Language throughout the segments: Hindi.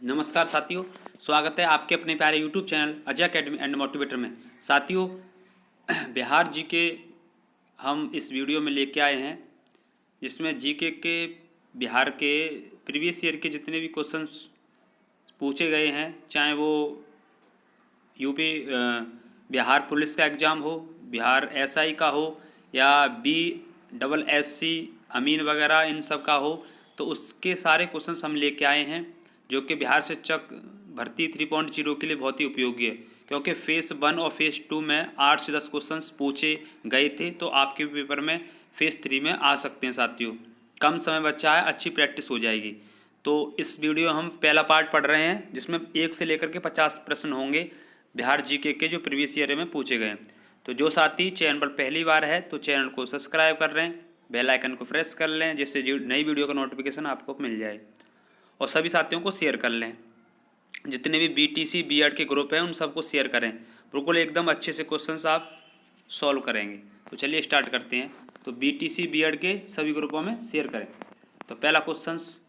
नमस्कार साथियों, स्वागत है आपके अपने प्यारे YouTube channel Ajay academy and motivator में। साथियों, बिहार जीके हम इस वीडियो में लेके आए हैं, जिसमें जीके के बिहार के प्रीवियस ईयर के जितने भी क्वेश्चंस पूछे गए हैं, चाहे वो यूपी बिहार पुलिस का एग्ज़ाम हो, बिहार एसआई का हो, या BSSC अमीन वगैरह इन सब का हो, तो उसके सारे क्वेश्चंस हम लेके आए हैं, जो कि बिहार शिक्षक भर्ती 3.0 के लिए बहुत ही उपयोगी है। क्योंकि फेज़ 1 और फेज़ 2 में 8 से 10 क्वेश्चंस पूछे गए थे, तो आपके पेपर में फेज़ 3 में आ सकते हैं। साथियों, कम समय बचा है, अच्छी प्रैक्टिस हो जाएगी। तो इस वीडियो हम पहला पार्ट पढ़ रहे हैं, जिसमें 1 से लेकर के 50 प्रश्न होंगे बिहार जीके के, जो प्रीवियस ईयर में पूछे गए हैं। तो जो साथी चैनल पर पहली बार है तो चैनल को सब्सक्राइब कर लें, बेल आइकन को प्रेस कर लें, जिससे नई वीडियो का नोटिफिकेशन आपको मिल जाए, और सभी साथियों को शेयर कर लें। जितने भी BTC B.Ed के ग्रुप हैं उन सबको शेयर करें, बिल्कुल एकदम अच्छे से क्वेश्चंस आप सॉल्व करेंगे। तो चलिए स्टार्ट करते हैं। तो BTC B.Ed के सभी ग्रुपों में शेयर करें। तो पहला क्वेश्चंस,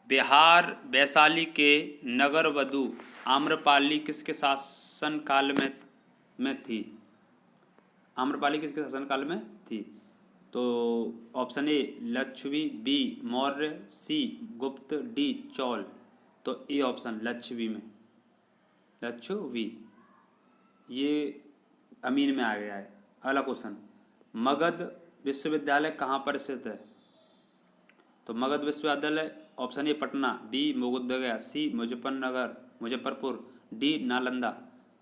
बिहार वैशाली के नगर वधु आम्रपाली किसके शासनकाल में थी? आम्रपाली किसके शासनकाल में थी? तो ऑप्शन ए लच्छवी, बी मौर्य, सी गुप्त, डी चौल। तो ए ऑप्शन लच्छवी में, लच्छवी, ये अमीन में आ गया है। अगला क्वेश्चन, मगध विश्वविद्यालय कहाँ पर स्थित है? तो मगध विश्वविद्यालय option A Patna, B Bodhgaya, C Muzaffarpur, D Nalanda.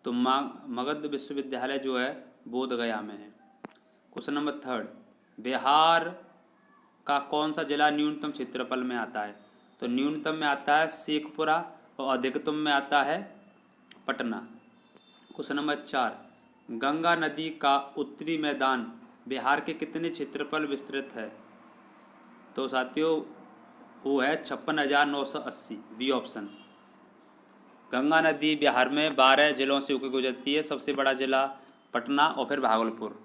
तो मगध विश्वविद्यालय जो है बोधगया में है। क्वेश्चन नंबर 3, बिहार का कौन सा जिला न्यूनतम क्षेत्रफल में आता है? तो न्यूनतम में आता है शेखपुरा और अधिकतम में आता है पटना। क्वेश्चन नंबर 4, गंगा नदी का उत्तरी मैदान बिहार के कितने क्षेत्रफल विस्तृत है? तो साथियों वो है 56,980, बी ऑप्शन। गंगा नदी बिहार में 12 जिलों से होकर गुजरती है, सबसे बड़ा जिला पटना और फिर भागलपुर,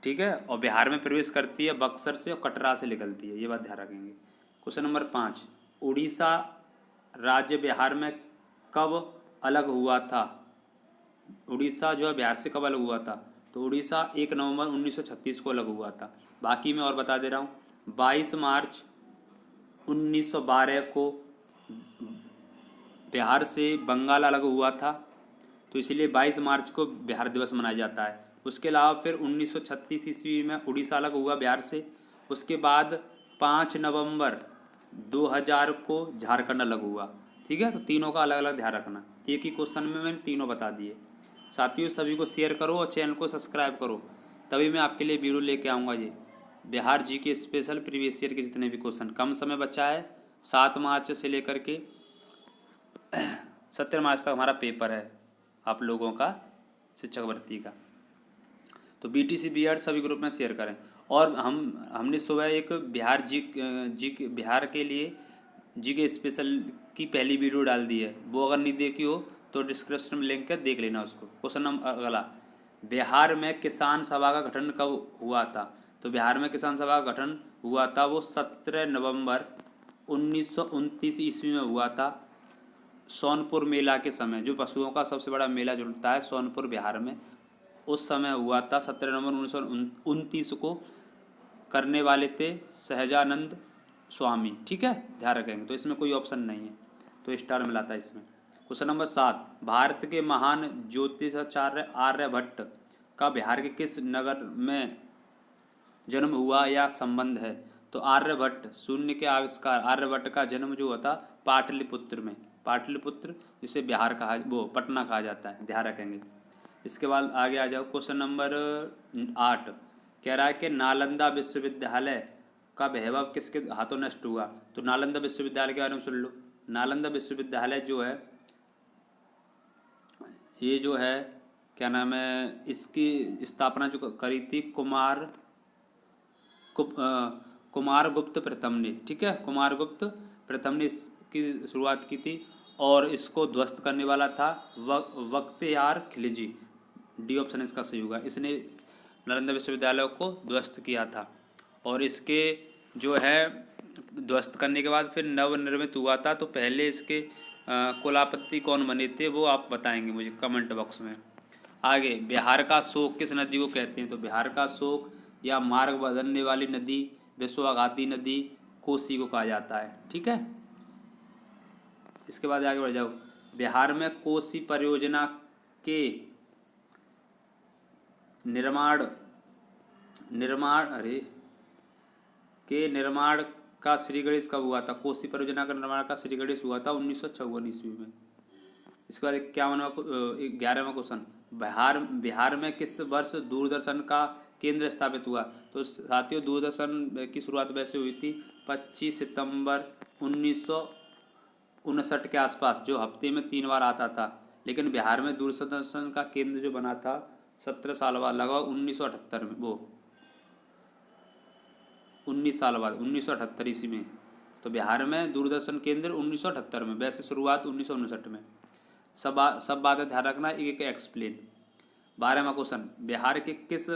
ठीक है। और बिहार में प्रवेश करती है बक्सर से और कटरा से निकलती है, ये बात ध्यान रखेंगे। क्वेश्चन नंबर 5, उड़ीसा राज्य बिहार में कब अलग हुआ था? उड़ीसा जो है बिहार से कब अलग हुआ था? तो उड़ीसा 1 नवंबर 1936 को अलग हुआ था। बाकी मैं और बता दे रहा हूँ, 22 मार्च 1912 को बिहार से बंगाल अलग हुआ था, तो इसलिए 22 मार्च को बिहार दिवस मनाया जाता है। उसके अलावा फिर 1936 ईस्वी में उड़ीसा अलग हुआ बिहार से। उसके बाद 5 नवंबर 2000 को झारखंड अलग हुआ, ठीक है। तो तीनों का अलग अलग ध्यान रखना, एक ही क्वेश्चन में मैंने तीनों बता दिए। साथियों, सभी को शेयर करो और चैनल को सब्सक्राइब करो, तभी मैं आपके लिए वीडियो लेके आऊँगा। ये बिहार जी के स्पेशल प्रीवियस ईयर के जितने भी क्वेश्चन, कम समय बचा है, 7 मार्च से लेकर के 17 मार्च तक हमारा पेपर है आप लोगों का शिक्षक भर्ती का। तो BTC B.Ed सभी ग्रुप में शेयर करें। और हमने सुबह एक बिहार के लिए जी के स्पेशल की पहली वीडियो डाल दी है, वो अगर नहीं देखी हो तो डिस्क्रिप्शन में लिंक कर देख लेना उसको। क्वेश्चन नंबर अगला, बिहार में किसान सभा का गठन कब हुआ था? तो बिहार में किसान सभा का गठन हुआ था वो 17 नवंबर 1929 ईस्वी में हुआ था, सोनपुर मेला के समय। जो पशुओं का सबसे बड़ा मेला जो लगता है सोनपुर बिहार में, उस समय हुआ था। 17 नवंबर 1929 को करने वाले थे सहजानंद स्वामी, ठीक है, ध्यान रखेंगे। तो इसमें कोई ऑप्शन नहीं है, तो स्टार मिला था इसमें। क्वेश्चन नंबर 7, भारत के महान ज्योतिषाचार्य आर्यभट्ट का बिहार के किस नगर में जन्म हुआ या संबंध है? तो आर्यभट्ट, शून्य के आविष्कार, आर्यभट्ट का जन्म जो हुआ था पाटलिपुत्र में, पाटलिपुत्र जिसे बिहार कहा, वो पटना कहा जाता है, ध्यान रखेंगे। इसके बाद आगे आ जाओ। क्वेश्चन नंबर 8 कह रहा है कि नालंदा विश्वविद्यालय का वैभव किसके हाथों नष्ट हुआ? तो नालंदा विश्वविद्यालय के बारे में सुन लो। नालंदा विश्वविद्यालय जो है, ये जो है क्या नाम है, इसकी स्थापना जो करी थी कुमार गुप्त प्रथम ने, ठीक है, कुमार गुप्त प्रथम ने इसकी शुरुआत की थी। और इसको ध्वस्त करने वाला था बख्तियार खिलजी, डी ऑप्शन इसका सही होगा। इसने नालंदा विश्वविद्यालय को ध्वस्त किया था, और इसके जो है ध्वस्त करने के बाद फिर नवनिर्मित हुआ था। तो पहले इसके कुलापति कौन बने थे वो आप बताएंगे मुझे कमेंट बॉक्स में। आगे, बिहार का शोक किस नदी को कहते हैं? तो बिहार का शोक या मार्ग बदलने वाली नदी, विश्वाघाती नदी, कोसी को कहा जाता है। ठीक है, इसके बाद आगे बढ़ जाओ। बिहार में कोसी परियोजना के निर्माण निर्माण अरे के निर्माण का श्री गणेश कब हुआ था? कोसी परियोजना का निर्माण का श्री गणेश हुआ था 1954 ईस्वी में। इसके बाद 11वां क्वेश्चन, बिहार में किस वर्ष दूरदर्शन का केंद्र स्थापित हुआ? तो साथियों, दूरदर्शन की शुरुआत वैसे हुई थी 25 सितंबर 1959 के आसपास, जो हफ्ते में 3 बार आता था। लेकिन बिहार में दूरदर्शन का केंद्र जो बना था 17 साल बाद, लगभग 1978 में, वो 19 साल बाद 1978 ईस्वी में। तो बिहार में दूरदर्शन केंद्र 1978 में, वैसे शुरुआत 1959 में। सब बातें ध्यान रखना, एक एक एक्सप्लेन। 12वां क्वेश्चन, बिहार के किस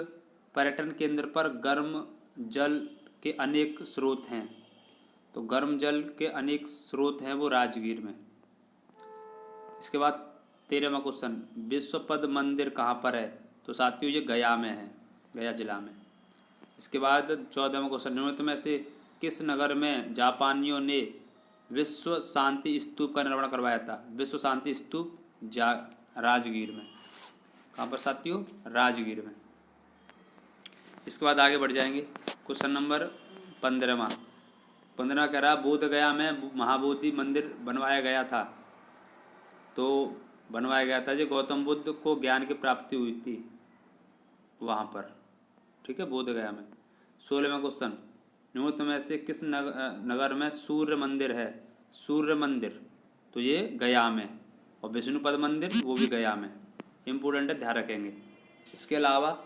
पर्यटन केंद्र पर गर्म जल के अनेक स्रोत हैं? तो गर्म जल के अनेक स्रोत हैं वो राजगीर में। इसके बाद 13वां क्वेश्चन, विश्वपद मंदिर कहाँ पर है? तो साथियों ये गया में है, गया जिला में। इसके बाद 14वां क्वेश्चन, निम्नलिखित में से किस नगर में जापानियों ने विश्व शांति स्तूप का निर्माण करवाया था? विश्व शांति स्तूप राजगीर में। कहाँ पर साथियों? राजगीर में। इसके बाद आगे बढ़ जाएंगे। क्वेश्चन नंबर 15वां कह रहा, बोध गया में महाबोधि मंदिर बनवाया गया था। तो बनवाया गया था जो गौतम बुद्ध को ज्ञान की प्राप्ति हुई थी वहाँ पर। ठीक है, बोध गया में। 16वां क्वेश्चन, निम्नलिखित में से किस नगर में सूर्य मंदिर है? सूर्य मंदिर, तो ये गया में। और विष्णुपद मंदिर, वो भी गया में। इम्पोर्टेंट है, ध्यान रखेंगे। इसके अलावा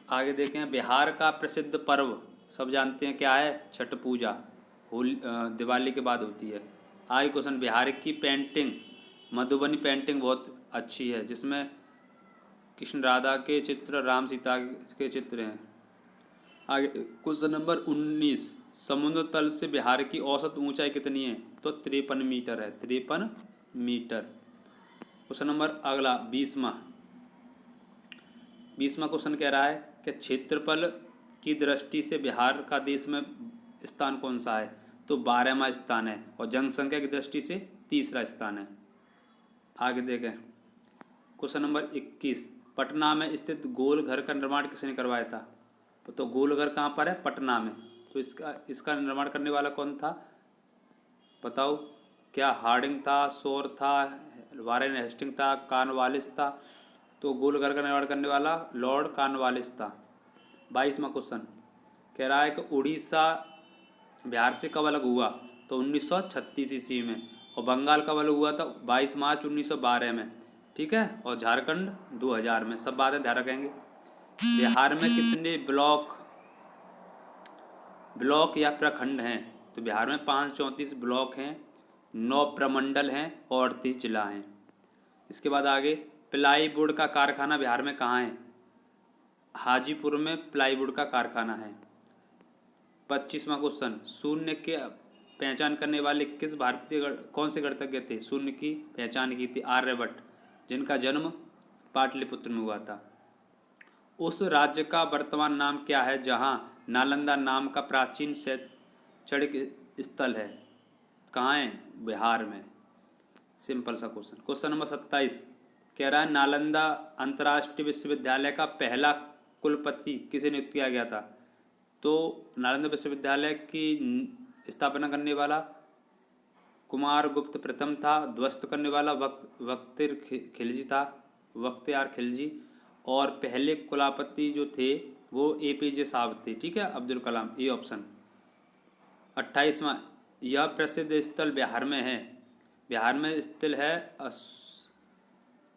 आगे देखें, बिहार का प्रसिद्ध पर्व सब जानते हैं क्या है? छठ पूजा, होली दिवाली के बाद होती है। आगे क्वेश्चन, बिहार की पेंटिंग, मधुबनी पेंटिंग बहुत अच्छी है, जिसमें कृष्ण राधा के चित्र, राम सीता के चित्र हैं। आगे क्वेश्चन नंबर 19, समुद्र तल से बिहार की औसत ऊंचाई कितनी है? तो 53 मीटर है, 53 मीटर। क्वेश्चन नंबर अगला 20वां क्वेश्चन कह रहा है कि क्षेत्रफल की दृष्टि से बिहार का देश में स्थान कौन सा है? तो 12वां स्थान है। और जनसंख्या की दृष्टि से 3रा स्थान है। आगे देखें, क्वेश्चन नंबर 21, पटना में स्थित गोल घर का निर्माण किसने करवाया था? तो गोल घर कहाँ पर है? पटना में। तो इसका निर्माण करने वाला कौन था बताओ? क्या हार्डिंग था, शोर था, वारेन हेस्टिंग था, कॉर्नवालिस था? तो गोल घर का निर्माण करने वाला लॉर्ड कॉर्नवालिस था। 22वां क्वेश्चन कह रहा है कि उड़ीसा बिहार से कब अलग हुआ? तो 1936 ईस्वी में। और बंगाल कब अलग हुआ था? 22 मार्च 1912 में। ठीक है, और झारखंड 2000 में। सब बातें ध्यान रखेंगे। बिहार में कितने ब्लॉक या प्रखंड हैं? तो बिहार में 534 ब्लॉक हैं, 9 प्रमंडल हैं और 38 जिला हैं। इसके बाद आगे, प्लाईवुड का कारखाना बिहार में कहाँ है? हाजीपुर में प्लाईवुड का कारखाना है। 25वां क्वेश्चन, शून्य के पहचान करने वाले कौन से गणितज्ञ थे? शून्य की पहचान की थी आर्यभट्ट, जिनका जन्म पाटलिपुत्र में हुआ था। उस राज्य का वर्तमान नाम क्या है जहाँ नालंदा नाम का प्राचीन शैक्षणिक स्थल है? कहाँ है? बिहार में। सिंपल सा क्वेश्चन। क्वेश्चन नंबर 27 कह रहा है, नालंदा अंतर्राष्ट्रीय विश्वविद्यालय का पहला कुलपति किसे नियुक्त किया गया था? तो नालंदा विश्वविद्यालय की स्थापना करने वाला कुमारगुप्त प्रथम था। ध्वस्त करने वाला बख्तियार खिलजी। और पहले कुलपति जो थे वो APJ साहब थे। ठीक है, अब्दुल कलाम। ये ऑप्शन। 28वां, यह प्रसिद्ध स्थल बिहार में है। बिहार में स्थित है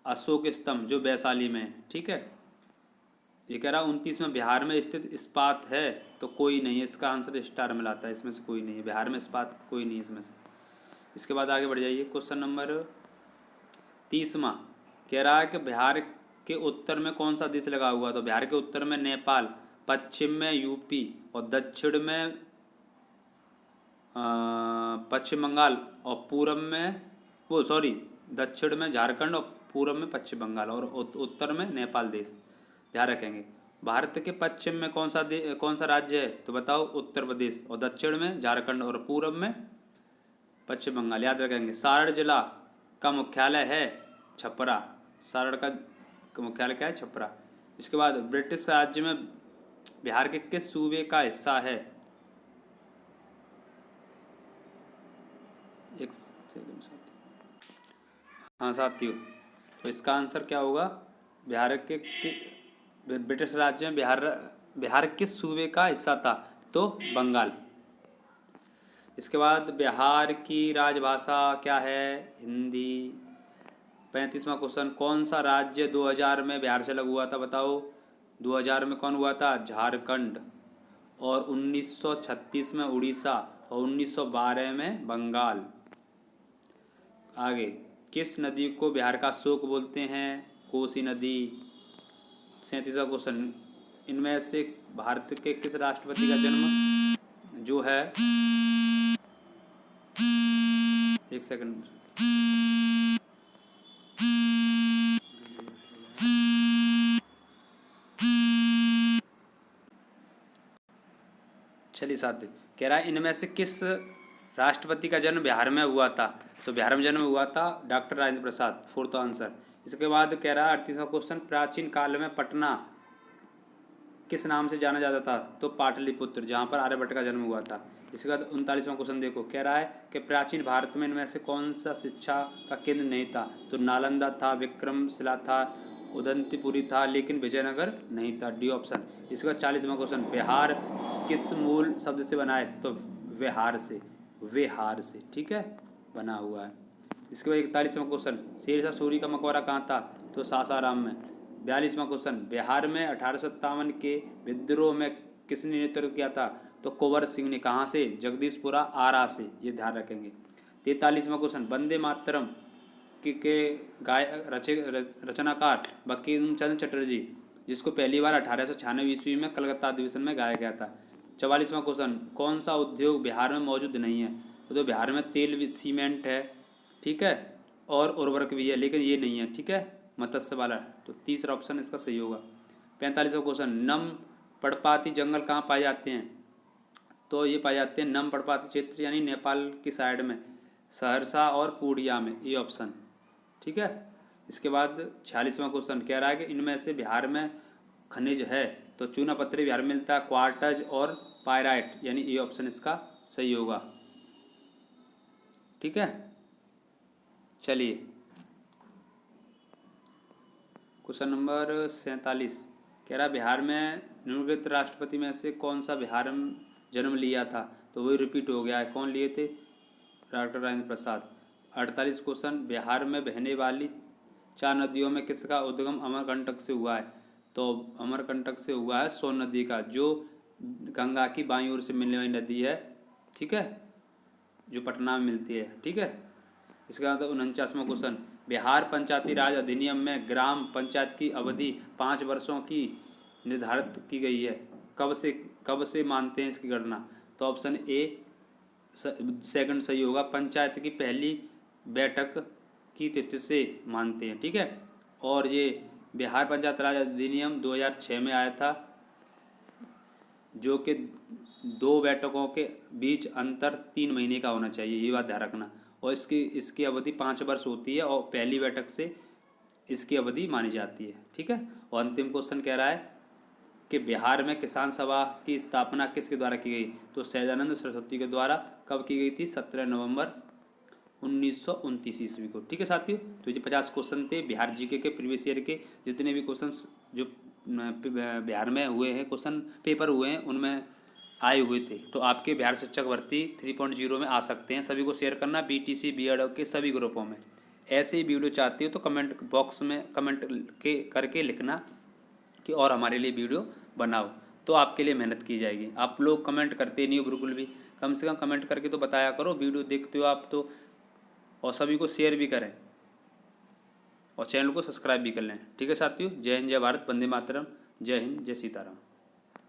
अशोक स्तंभ, जो वैशाली में है। ठीक है, ये कह रहा 29वां, बिहार में स्थित इस्पात है? तो कोई नहीं है, इसका आंसर स्टार मिलाता है, इसमें से कोई नहीं है। बिहार में इस्पात कोई नहीं है इसमें से। इसके बाद आगे बढ़ जाइए। क्वेश्चन नंबर 30वां कह रहा है कि बिहार के उत्तर में कौन सा देश लगा हुआ? तो बिहार के उत्तर में नेपाल, पश्चिम में UP और दक्षिण में पश्चिम बंगाल और पूरब में दक्षिण में झारखंड और पूरब में पश्चिम बंगाल और उत्तर में नेपाल देश। ध्यान रखेंगे। भारत के पश्चिम में कौन सा राज्य है तो बताओ उत्तर प्रदेश, और दक्षिण में झारखंड और पूरब में पश्चिम बंगाल। याद रखेंगे। सारण जिला का मुख्यालय है छपरा। सारण का मुख्यालय क्या है? छपरा। इसके बाद ब्रिटिश राज्य में बिहार के किस सूबे का हिस्सा है? एक सेकंड हाँ साथियों, तो इसका आंसर क्या होगा? बिहार के ब्रिटिश राज्य में बिहार किस सूबे का हिस्सा था? तो बंगाल। इसके बाद बिहार की राजभाषा क्या है? हिंदी। 35वां क्वेश्चन, कौन सा राज्य 2000 में बिहार से अलग हुआ था? बताओ। 2000 में कौन हुआ था? झारखंड। और 1936 में उड़ीसा और 1912 में बंगाल। आगे, किस नदी को बिहार का शोक बोलते हैं? कोसी नदी। 37वां क्वेश्चन, इनमें से भारत के किस राष्ट्रपति का जन्म जो है? एक सेकंड। चलिए साथ कह रहा है, इनमें से किस राष्ट्रपति का जन्म बिहार में हुआ था? तो बिहार में जन्म हुआ था doctor Rajendra Prasad. Fourth answer. इसके बाद कह रहा है 38वां क्वेश्चन, प्राचीन काल में पटना किस नाम से जाना जाता था? तो पाटलिपुत्र, जहाँ पर आर्यभट्ट का जन्म हुआ था। इसके बाद 39वां क्वेश्चन देखो, कह रहा है कि प्राचीन भारत में इनमें से कौन सा शिक्षा का केंद्र नहीं था? तो नालंदा था, विक्रमशिला था, उदंतीपुरी था, लेकिन विजयनगर नहीं था। D option. इसके बाद 40वां क्वेश्चन, बिहार किस मूल शब्द से बना है? तो विहार से। ठीक है, बना हुआ है। इसके बाद 41वां क्वेश्चन, शेरशाह सूरी का मकबरा कहाँ था? तो सासाराम में। 42वां क्वेश्चन, बिहार में 1857 के विद्रोह में किसने नेतृत्व किया था? तो कुंवर सिंह ने। कहाँ से? जगदीशपुरा, आरा से। ये ध्यान रखेंगे। 43वां क्वेश्चन, वंदे मातरम के रचनाकार बंकिम चंद्र चटर्जी, जिसको पहली बार 1896 ईस्वी में कलकत्ता अधिवेशन में गाया गया था। 44वां क्वेश्चन, कौन सा उद्योग बिहार में मौजूद नहीं है? तो बिहार में तेल सीमेंट है, ठीक है, और उर्वरक भी है, लेकिन ये नहीं है। ठीक है, मत्स्य वाला। तो तीसरा ऑप्शन इसका सही होगा। 45वां क्वेश्चन, नम पड़पाती जंगल कहाँ पाए जाते हैं? तो ये पाए जाते हैं नम पड़पाती क्षेत्र यानी नेपाल की साइड में, सहरसा और पूर्णिया में। ये ऑप्शन। ठीक है। इसके बाद 46वां क्वेश्चन कह रहा है कि इनमें से बिहार में खनिज है? तो चूना पत्थर बिहार में मिलता है, क्वार्टज और पायराइट, यानी ये ऑप्शन इसका सही होगा। ठीक है, चलिए क्वेश्चन नंबर 47 कह रहा बिहार में निम्नलिखित राष्ट्रपति में से कौन सा बिहार में जन्म लिया था? तो वही रिपीट हो गया है। कौन लिए थे? डॉक्टर राजेंद्र प्रसाद। 48 क्वेश्चन, बिहार में बहने वाली 4 नदियों में किसका उद्गम अमरकंटक से हुआ है? तो अमरकंटक से हुआ है सोन नदी का, जो गंगा की बाईं ओर से मिलने वाली नदी है। ठीक है, जो पटना में मिलती है। ठीक है। इसके बाद 49वां क्वेश्चन, बिहार पंचायती राज अधिनियम में ग्राम पंचायत की अवधि 5 वर्षों की निर्धारित की गई है। कब से मानते हैं इसकी गणना? तो ऑप्शन ए सेकंड सही होगा। पंचायत की पहली बैठक की तिथि से मानते हैं। ठीक है, और ये बिहार पंचायत राज अधिनियम 2006 में आया था, जो कि 2 बैठकों के बीच अंतर 3 महीने का होना चाहिए। ये बात ध्यान रखना। और इसकी अवधि 5 वर्ष होती है और पहली बैठक से इसकी अवधि मानी जाती है। ठीक है। और अंतिम क्वेश्चन कह रहा है कि बिहार में किसान सभा की स्थापना किसके द्वारा की गई? तो सहजानंद सरस्वती के द्वारा। कब की गई थी? 17 नवंबर 1929 ईस्वी को। ठीक है साथियों, तो ये 50 क्वेश्चन थे बिहार जीके के प्रीवियस ईयर के। जितने भी क्वेश्चन जो बिहार में हुए हैं, क्वेश्चन पेपर हुए हैं, उनमें आए हुए थे। तो आपके बिहार शिक्षक भर्ती 3.0 में आ सकते हैं। सभी को शेयर करना बीटीसी बीएड के सभी ग्रुपों में। ऐसे ही वीडियो चाहती हो तो कमेंट बॉक्स में कमेंट करके लिखना कि और हमारे लिए वीडियो बनाओ, तो आपके लिए मेहनत की जाएगी। आप लोग कमेंट करते नहीं हो बिल्कुल भी, कम से कम कमेंट करके तो बताया करो। वीडियो देखते हो आप तो, और सभी को शेयर भी करें और चैनल को सब्सक्राइब भी कर लें। ठीक है साथियों, जय हिंद, जय भारत, वंदे मातरम, जय हिंद, जय सीताराम।